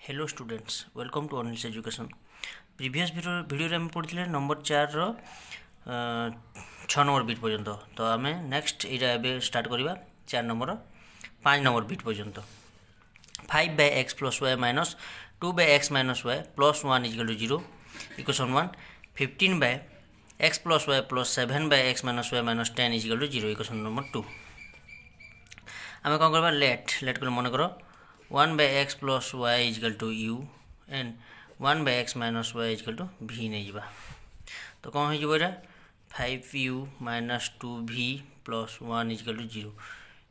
Hello students welcome to online education. Previous video रे हम पढ़िले नंबर 4 रो 6 नंबर बिट पर्यंत। तो आम नेक्स्ट एटा एबे स्टार्ट करवा 4 नंबर 5 नंबर बिट पर्यंत। 5 by x plus y minus 2 by x minus y plus 1 equal to 0 equation 1। 15 by x plus y plus 7 by x minus y minus 10 equal to 0 equation number 2। आम कौन करवा late कर मन कर 1 by x plus y is equal to u and 1 by x minus y is equal to v नहीं जावा। तो कौन हो जाए 5u minus 2v plus 1 is equal to 0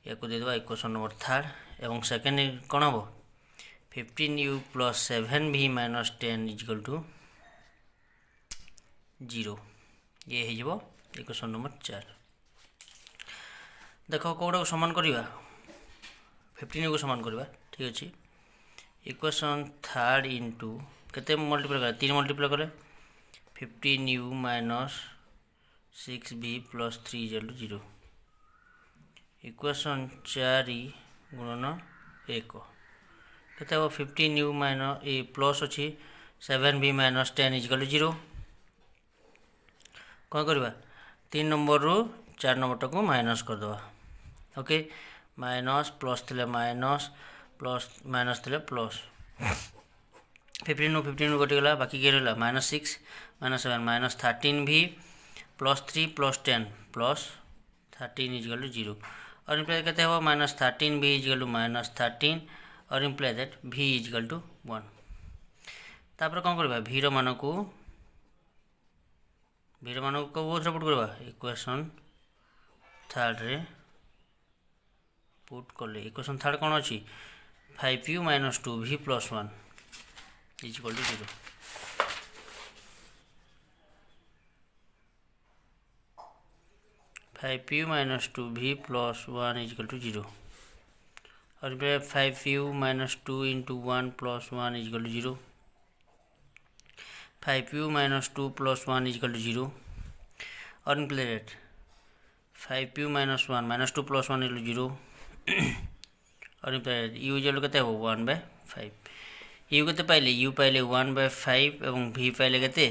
या को दे देवा इक्वेशन नंबर 3 एवं सेकेंड कौन हम 15u plus 7v minus 10 is equal to 0 ये हो इक्वेशन नंबर 4। देख कौटा को समान करवा 15 को समान करवा ठीक अच्छे। इक्वेशन 3 इंटू के मल्टीप्लाई कर 3 मल्टीप्लाई कले 15u minus 6v plus 3 equal to 0 equation 4 गुणन 1 के 15u माइनस ए प्लस अच्छी 7v माइनस 10 इक्वल टू 0 कौन करवा 3 नंबर रू 4 नंबर टाक माइनस करदे। ओके माइनस प्लस थे माइनस प्लस माइनस थे प्लस 15 कटिगला बाकी के रहा minus 6 minus 7 minus 13v plus 3 plus 10 plus 13 equal to 0 और इम्प्लाई कहते हैं minus 13v equal to minus 13 और imply that v equal to 1। तापर कौन करवा भीर मान को बहुत पुट करवा इक्वेशन 3 रे पुट कले इक्वेशन 3 कौन अच्छी 5u minus 2v plus 1 is equal to 0। Five u minus 2v plus 1 is equal to 0 और 5u minus 2 into 1 plus 1 is equal to 0 5u minus 2 plus 1 is equal to 0 और implies 5u minus 1 minus 2 plus 1 equal to 0 और you equal के 1/5 you के पाइले you पाइले 1/5 एवं v पाइले के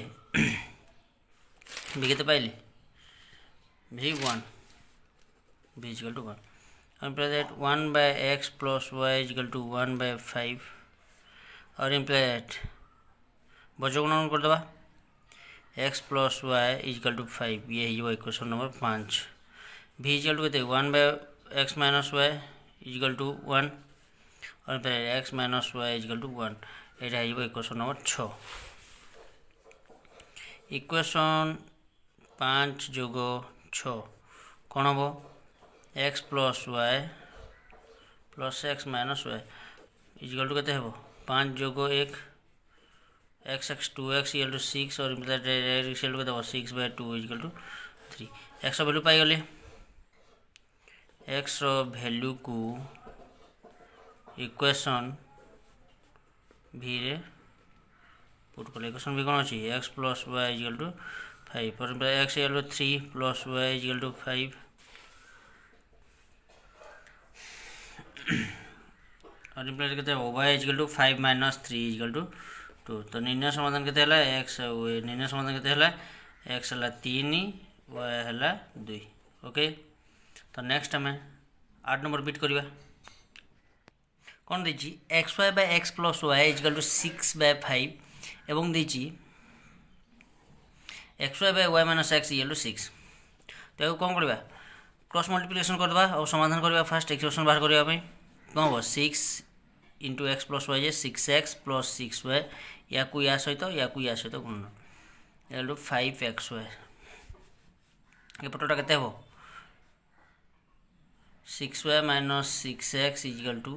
v के पाइले v1 v इक्वल टू 1 और 1/x plus y equal to 1/5 और इम्प्लीट बचगुण कर देवा x plus y equal to 5 ये equation number 5। v equal to के 1/x minus y equal to 1 और x minus y equal to 1 यहाँ इक्वेशन नंबर 6। इक्वेशन 5 जोग 6 कौन हम x plus y plus x minus y equal to के 5 जोग 1 x 2x equal to 6 और equal to 6/2 equal to 3 x value पाई गले x वैल्यू को इक्वेशन v रे पुट कले इक्वेशन v कौन अच्छी x plus y equal to 5 और x equal to 3 plus y equal to 5 और इम्प्लाई कहते हैं y equal to 5 minus 3 equal to 2। तो निर्णय समाधान के x निर्णय समाधान के x है 3 y है 2। ओके तो नेक्स्ट आम 8 नंबर बिट करवा कौन देची x y by x plus y equal to 6/5 एवं देची x y by y minus x equal to 6। तो कौन करवा क्रॉस मल्टीप्लिकेशन करवा और समाधान करवा फास्ट एक्सप्रेशन बाहर करने कौन हम 6 into x plus y 6x plus 6y या सहित गुणन इक्वल टू 5xy ये पटटा के 6y minus 6x equal to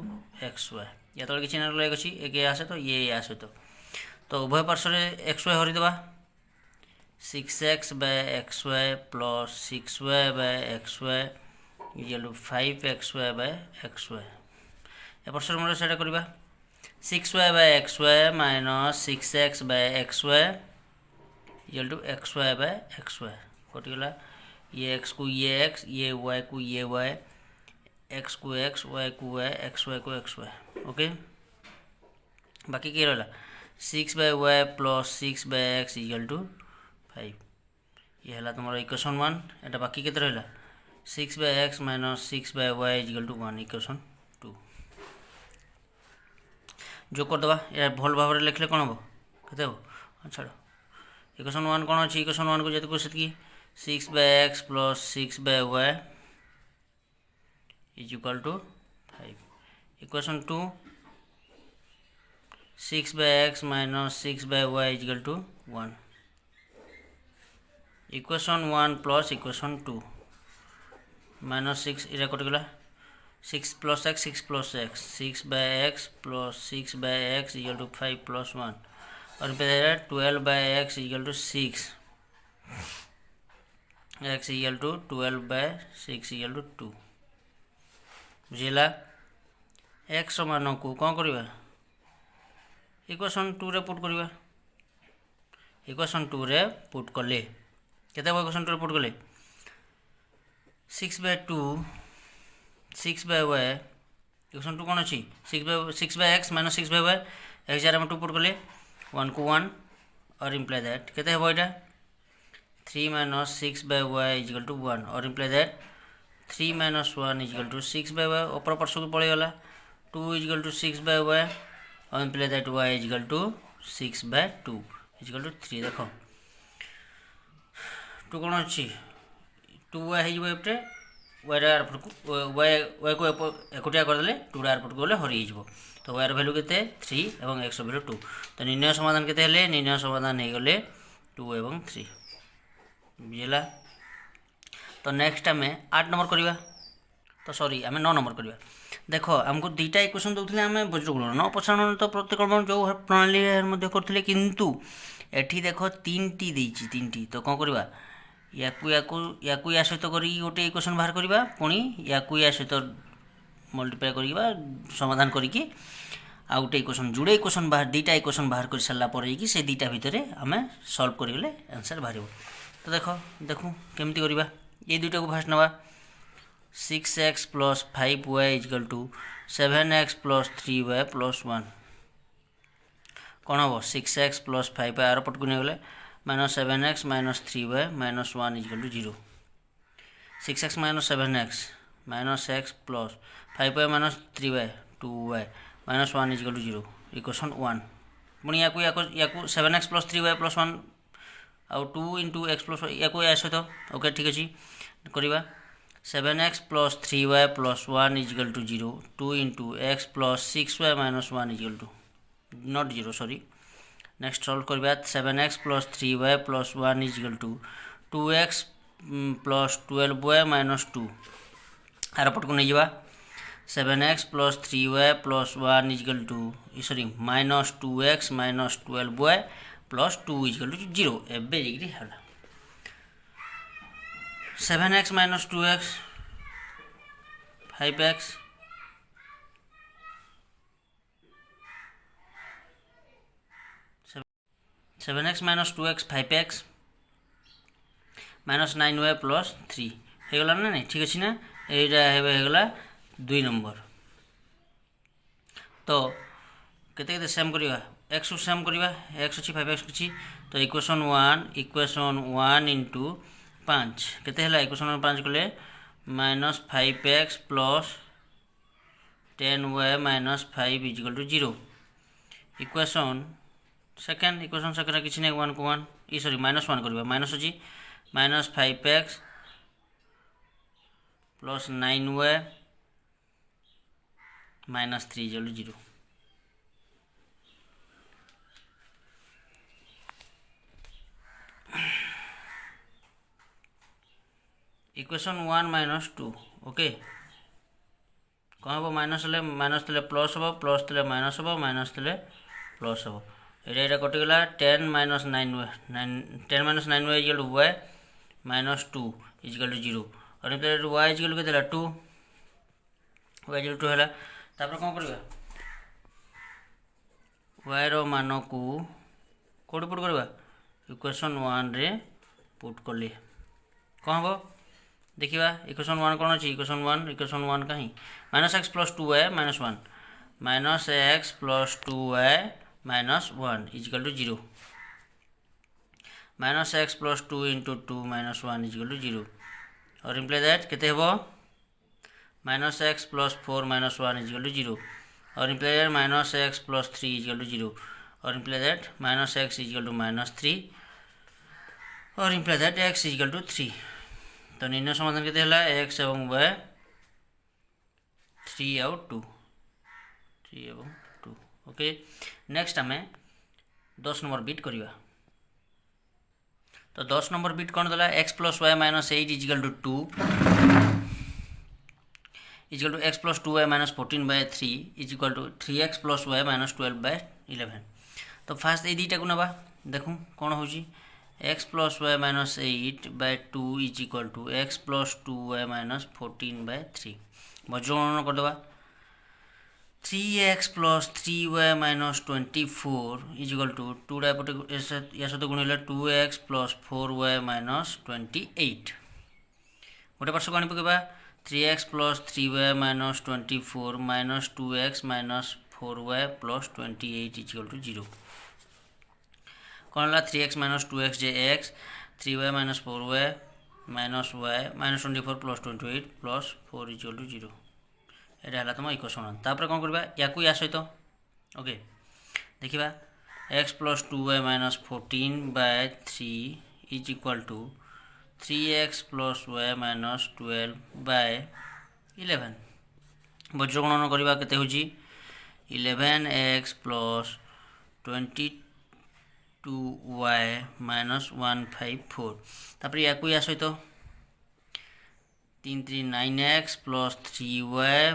xy या तो किसी ना अच्छी एक आसे तो ये आसे तो उभय पार्श्व xy हरिदेवा 6x by xy plus 6y by xy equal to 5xy by xy ए पार्श्व मूल्य से करवा 6y by xy minus 6x by xy equal to xy by xy कटिगला ये x को ये x ये y को ये y x को x y को y x y को x y। ओके बाकी किए रहा 6/y plus 6/x equal to 5 ये है तुम इक्वेशन 1 एटा बाकी के रहा 6/x minus 6/y equal to 1 equation 2 जो करदे या भल भाव में लिखले कौन हम के हम छाड़ इक्वेशन 1 कौन अच्छी इक्वेशन 1 को जी से 6/x plus 6/y is equal to 5 equation 2 6/x minus 6/y is equal to 1 equation 1 plus equation 2 minus 6 इरा कटिगला 6 plus x 6 plus x 6/x plus 6/x equal to 5 plus 1 और 12/x equal to 6 x equal to 12/6 equal to 2 बुझेगा x मान को कौन करवा equation 2 रे put करवा इक्वेशन 2 रे पुट कले केते इक्वेशन 2 रे पुट कले 6/2 6/y इक्वेशन 2 कौन अच्छी 6/x minus 6/y x jar 2 put कले 1 को 1 और इम्प्लाई दैट केते हेबो एटा 3 minus 6/y is equal to 1 और imply that 3 minus 1 is equal to 6/y ऊपर पार्श्व को पड़े गला 2 इज इक्वल टू 6/y और imply that y is equal to 6/2 is equal to 3 देखो 2 कौन अच्छी 2y हो एपटे y को एकोटिया करदे 2 एयरपोर्ट को गले हरी हो तो y भैल्यू के 3 और x भैल्यू 2 तो निर्णय समाधान के निर्णय समाधान हो गले 2 और 3 बुझेगा तो नेक्स्ट आम 8 नंबर करवा तो सॉरी आम 9 नंबर करवा देख आमको दुईटा इक्वेशन दूसरे आम वज्रगुणन अपसारण तो प्रतिक्रमण जो प्रणाली करते किंतु एठी देख 3टी देती 3टी तो कौन करवा या सहित करी गोटे इक्वेशन बाहर करवा पुणी या सहित मल्टीप्लाई करवा समाधान करके आ गोटे इक्वेशन जोड़े इक्वेशन बाहर दुईटा इक्वेशन बाहर कर सारापर से दुईटा भितर आम सल्व करगले आंसर बाहर तो देखू केमती करवा ये दुईटा को फास्ट नवा 6x plus 5y equal to 7x plus 3y plus 1 कौन हम 6x प्लस 5y आर पट को नहीं गले minus 7x minus 3y minus 1 equal to 0 6x minus 7x minus x plus 5y minus 3y 2y minus 1 equal to 0 equation 1 पुणी या 7x plus 3y plus 1 आउ 2 into x plus या सहित okay ठीक अच्छे करवा 7x plus 3y plus 1 equal to 0 2 into x plus 6y minus 1 equal to not 0 sorry next solve करवा 7x plus 3y plus 1 equal to 2x plus 12y minus 2 आरपट को नहीं जावा 7x plus 3y plus 1 equal to sorry minus 2x minus 12y plus 2 equal to 0 एवं है 7x minus 2x 5x 7x minus 2x 5x minus 9y plus 3 होगला ना नहीं ठीक अच्छे ना यहाँ होगला 2 नंबर तो केते सेम करवा x को सेम करवा x अच्छी 5x अच्छी तो इक्वेशन 1 इंटू 5 केते हला इक्वेशन 5 कले minus 5x plus 10y minus 5 equal to 0 equation second किसी नहीं 1 को 1 ये सॉरी माइनस 1 करवा माइनस अच्छी minus 5x plus 9y minus 3 equal to 0 equation 1 minus 2 okay कौन हम माइनस थे प्लस हम प्लस थे माइनस हम माइनस थे प्लस हम यहाँ कटिगला 10 minus 9y 10 minus 9y equal to y minus 2 equal to 0 और y इक्वल टू के 2 y इक्वल टू है कौन करवा y रो मान को कौट पुट करवा इक्वेशन 1 रे पुट कले कौन हम देखा इक्वेशन 1 कौन अच्छी इक्वेशन 1 कहीं minus x plus 2y minus 1 minus x plus 2y minus 1 equal to 0 minus x plus 2 into 2 minus 1 equal to 0 और इम्प्लाई दैट केते हेबो minus x plus 4 minus 1 equal to 0 और imply that minus x plus 3 equal to 0 और imply that minus x equal to minus 3 और imply that x equal to 3 तो निर्णय समाधान केते हला एक्स एवं y 3 और 2 ओके नेक्स्ट आम 10 नंबर बिट करवा तो 10 नंबर बिट कौन देला x plus y minus 8 equal to 2 equal to x plus 2y minus 14/3 equal to 3x plus y minus 12/11 तो फास्ट ये दुईटा को ना देखूँ कौन हो x plus y minus 8/2 equal to x plus 2y minus 14/3 वज्रगणन करदे 3x plus 3y minus 24 is equal to 2 या सहित गुणिले 2x प्लस 4y माइनस 28 गोटे पार्श्व गणी पकेबा 3x plus 3y minus 24 minus 2x minus 4y plus 28 equal to 0 कौन है 3x माइनस 2x जे x 3y minus 4y minus y minus 24 plus 28 plus 4 equal to 0 यहाँ है तुम इक्वेशन तापर कौन करवा या सहित ओके देखा x plus 2y minus 14/3 is equal to 3x plus y minus 12/11 वज्रगणन करवा केते होची 11x प्लस 22y माइनस 154 तापर या सहित 3 3 9x प्लस 3y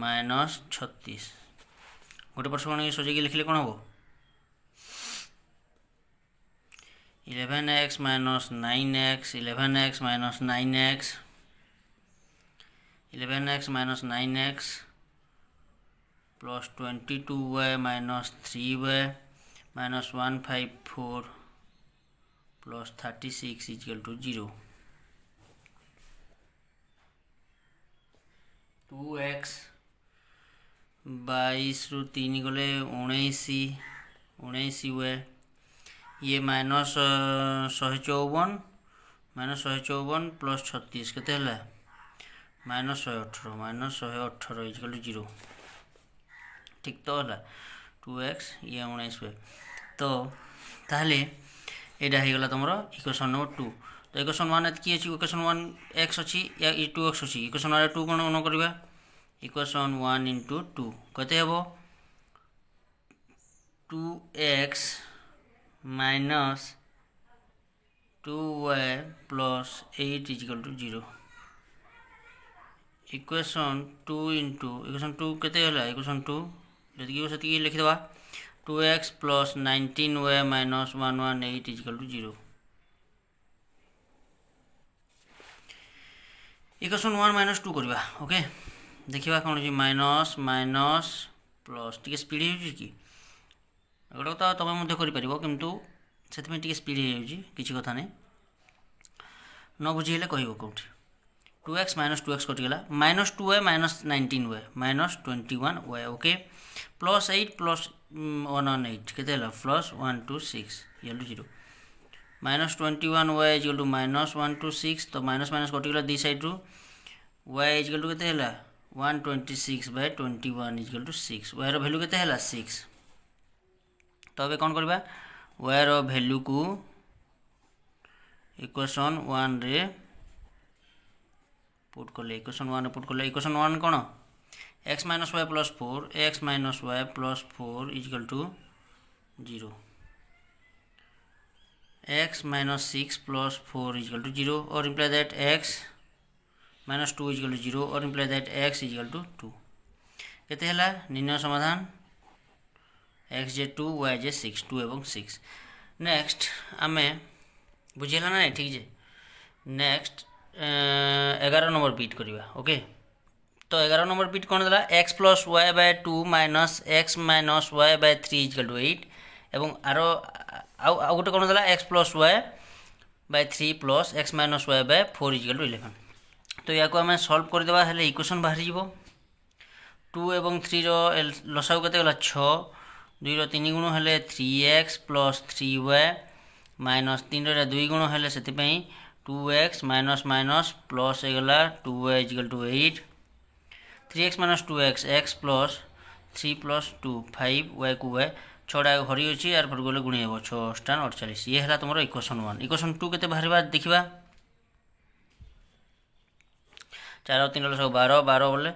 माइनस 36 गोटे पार्श्व गण सजेक लिखिले कौन हम 11x minus 9x 11x minus 9x 11x minus 9x plus 22y minus 3y minus 154 plus 36 equal to 0 2x 22 रु 3 गले 19 हुए ये माइनस 154 प्लस 36 केते माइनस 118 इजिकल टू 0 ठीक तो है 2x ये 19 हुए तो ताहले यहाँ होगा तुम इक्वेशन नंबर 2 तो इक्वेशन 1 कि अच्छी इक्वेशन 1 x अच्छी या 2x अच्छी इक्वेशन 1 2 कौन करवा इक्वेशन 1 इंटू 2 कते हे 2x minus 2y plus 8 equal to 0 equation 2 into equation 2 केते हला इक्वेशन 2 जी लिखिदेवा 2x plus 19y minus 118 equal to 0 equation 1 minus 2 करवा ओके देखा कौन हो माइनस माइनस प्लस टी स्पीड हो गोटे तो तुम किंतु से स्पीड हो किसी कथा नहीं न बुझेले कह कौटी 2x माइनस 2x कटिगला minus 2y minus 19y minus 21y okay plus 8 plus 118 के plus 126 equal to 0 minus 21y equal to minus 126 तो माइनस माइनस कटिगला दी साइड रू y इक्वल टू के 126/21 इक्वल टू 6 y रो वैल्यू के 6 तो अबे कौन करवा y रो वैल्यू को इक्वेशन 1 रे पुट कले इक्वेशन 1 पुट कले इक्वेशन 1 कौन x minus y plus 4 x minus y plus 4 equal to 0 x minus 6 plus 4 equal to 0 और imply that x minus 2 equal to 0 और imply that x equal to 2 केते हला निर्णय समाधान x जे 2 y जे 6 2 एवं 6 next आमे बुझेला ना ठीक जे नेक्स्ट 11 नंबर बीट करवा ओके तो 11 नंबर बीट कौन देला x plus y by 2 minus x minus y by 3 equal to 8 एवं आरो गोटे कौन देला x plus y by 3 plus x minus y by 4 equal to 11 तो या को आम सल्व करदे हेल्ले इक्वेशन बाहरी जीवो 2 ଏବଂ 3 लसागु केते गला 6 2 रो 3 गुण हेले 3x प्लस 3y माइनस 3 रो 2 गुण हेले सेति पई 2x माइनस माइनस प्लस हे गला 2y equal to 8 3x minus 2x x plus 3 plus 2 5y को y छड़ा हरि अछि यार पर गले गुणी हेबो 6 स्टान 48 ये हला तमरो इक्वेशन 1 इक्वेशन 2 केते बाहरबा देखिबा 4 और 3 लसागु 12 12 बोले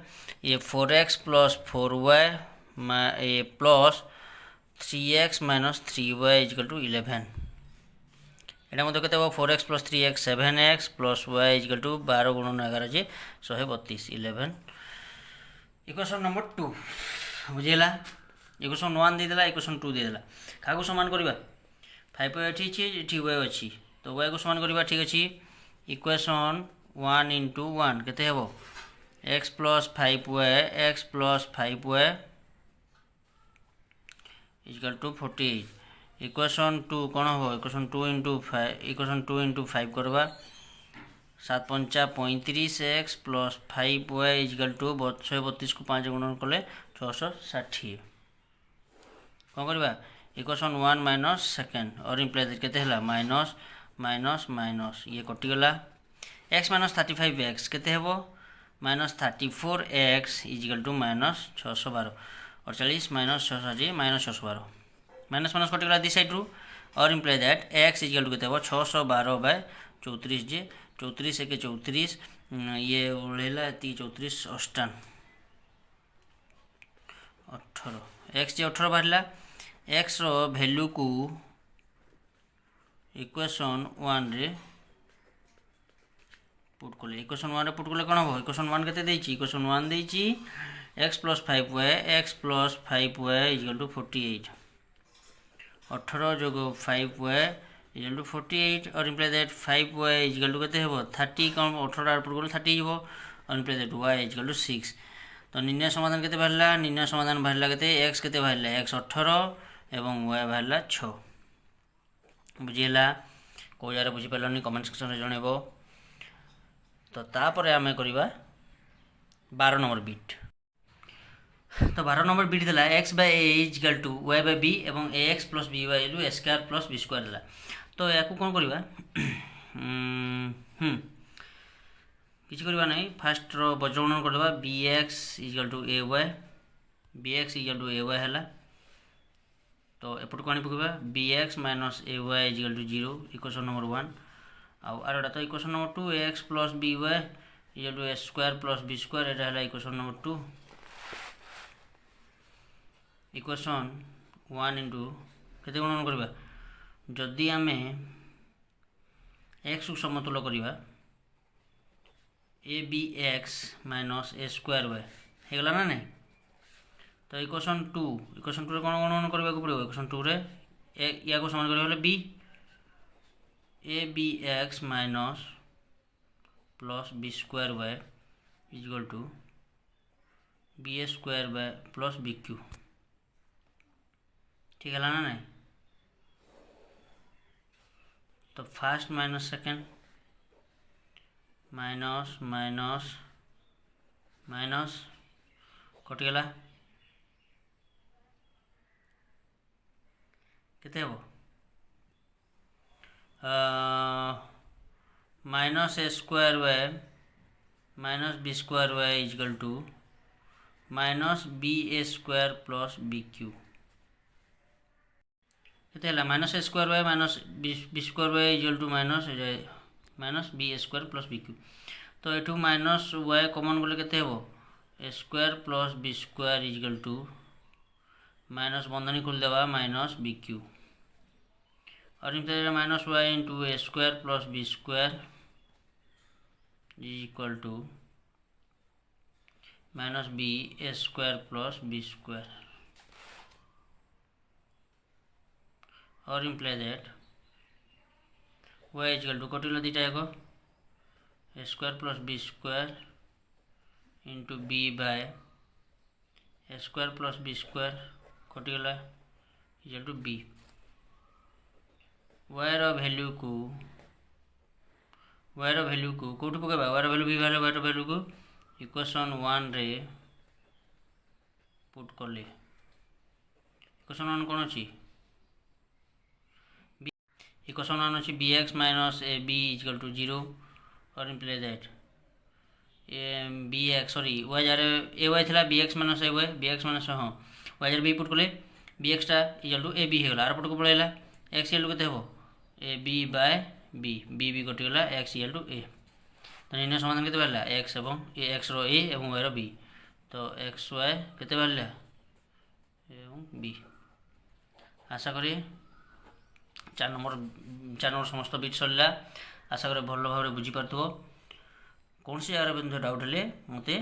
ये 4x प्लस 4y ये plus 3x minus 3y equal to 11 एटा मते केते 4x plus 3x 7x plus y equal to 12 गुणन 11 जे 132 11 इक्वेशन नंबर 2 बुझिला इक्वेशन 1 दे देला इक्वेशन 2 दे देला कागो समान करबा 5 एठी छी एठी y अछि तो y को समान करबा ठीक अछि इक्वेशन 1 into 1 केते हेबो x plus 5y x plus 5y equal to 48 equation 2 कौन हो इक्वेशन 2 into 5 इक्वेशन 2 into 5 करबा 7 पंचा 35x plus 5y equal to 132 को 5 गुणन कले 660 कौन करबा इक्वेशन 1 माइनस सेकंड और इम्प्लाई केते हला माइनस माइनस माइनस ये कटि गला x माइनस 35x केते हेबो minus 34x equal to minus 612 और 40 माइनस 660 माइनस 612 माइनस माइनस कटि गला दिस साइड रू और imply that x equal to केते हेबो 612 बाय 34 जे 34 के 34 ये उड़ेला 34 अष्टान 18 x जे 18 बाहरला x रो वैल्यू को इक्वेशन 1 रे पुट कोले इक्वेशन 1 रे पुट कोले कोन हो इक्वेशन 1 केते देछि इक्वेशन 1 देछि x plus 5y x plus 5y equal to 48 18 जोगो 5y equal to 48 और imply that 5y equal to केते हेबो 30 कम 18 आर पुट कोले 30 हेबो और imply that y equal to 6 तो निर्णय समाधान केते बाहरला निर्णय समाधान बाहरला केते x केते बाहरला x 18 एवं y बाहरला 6 बुझिला को यार बुझि पालनी कमेंट सेक्शन रे जणेबो तो तापरे आमे करिबा 12 नंबर बिट तो 12 नंबर बिट देला x by a equal to y by b एवं ax plus by इक्वल a square plus b square देला तो याकू कोन करिबा किछ करिबा नै फर्स्ट रो बजगणन कर देबा bx equal to ay bx equal to ay हला तो एपट कोनी पकबा bx minus ay equal to 0 equation number 1 आ आरडा तो equation number 2 ax plus by equal to a square plus b square एटा हला इक्वेशन नंबर 2 इक्वेशन 1 into केते गुणन करबा जदि आमे x को समतुल्य करबा abx minus a square y हे गला ना नै तो इक्वेशन 2 रे कोन गुणन करबा को पड़ो इक्वेशन 2 रे या को समान करबा हले b abx minus plus b square y equal to b square y plus bq ठीक है ना नहीं तो first minus second minus minus minus कटिगला केते हो minus a square y minus b square y equal to minus b a square plus b q केते minus a square y minus b square y equal to minus b a square plus b q तो एठू minus y common बोले केते हेबो ए square plus b square equal to minus बंधनी खोल देबा minus b q और इनके minus y into a square plus b square equal to minus b a square plus b square और imply that y equal to कटिल दीटा एगो a square plus b square into b by a square plus b square कटिगला equal to b y रो value को कोठु पकेबा y रो वैल्यू बी वाले y रो वैल्यू को इक्वेशन 1 रे पुट कले इक्वेशन 1 कौन अच्छी इक्वेशन 1 अच्छी bx minus a b equal to 0 और imply that bx sorry y जार ए वाई था bx minus a y bx minus हाँ y जार बी पुट कले bx टा इक्वल टू ए बी होगा आर पट को पड़ेगा x इक्वल टू केते हेबो a b by b b b कटिगला x इक्वल टू ए तो निम्न समाधान केते बाहरला x एवं ए x रो a एवं y रो b तो x y केते बाहरला एवं b आशा करी 4 नंबर समस्त बिट सरला आशा करी भल भाव बुझी पारथो कौन सी जगह भी डाउट हेले मते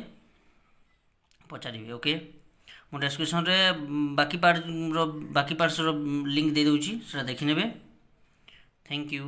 पचारे ओके मो डिस्क्रिप्शन रे बाकी पार्ट्स लिंक दे दूची से देखि नेबे थैंक यू।